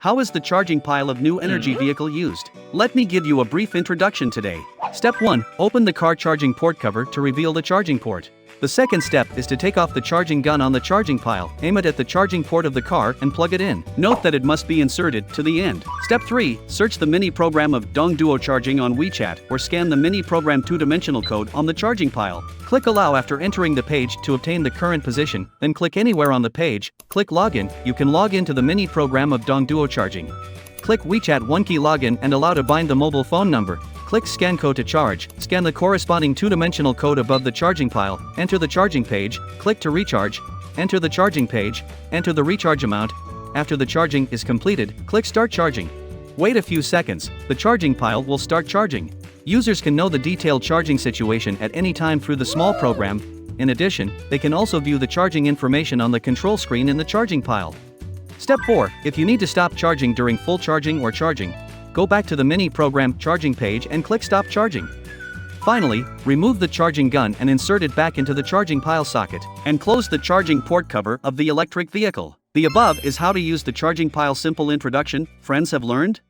How is the charging pile of new energy vehicle used? Let me give you a brief introduction today. Step 1. Open the car charging port cover to reveal the charging port. The second step is to take off the charging gun on the charging pile, aim it at the charging port of the car and plug it in. Note that it must be inserted to the end. Step 3. Search the mini program of Dong Duo Charging on WeChat or scan the mini program 2-dimensional code on the charging pile. Click Allow after entering the page to obtain the current position, then click anywhere on the page, click Login. You can log into the mini program of Dong Duo Charging. Click WeChat OneKey Login and allow to bind the mobile phone number. Click Scan Code to charge, scan the corresponding 2-dimensional code above the charging pile, enter the charging page, click to recharge, enter the charging page, enter the recharge amount. After the charging is completed, click Start Charging. Wait a few seconds, the charging pile will start charging. Users can know the detailed charging situation at any time through the small program. In addition, they can also view the charging information on the control screen in the charging pile. Step 4. If you need to stop charging during full charging or charging, go back to the mini program charging page and click Stop Charging. Finally, remove the charging gun and insert it back into the charging pile socket, and close the charging port cover of the electric vehicle. The above is how to use the charging pile. Simple introduction. Friends have learned?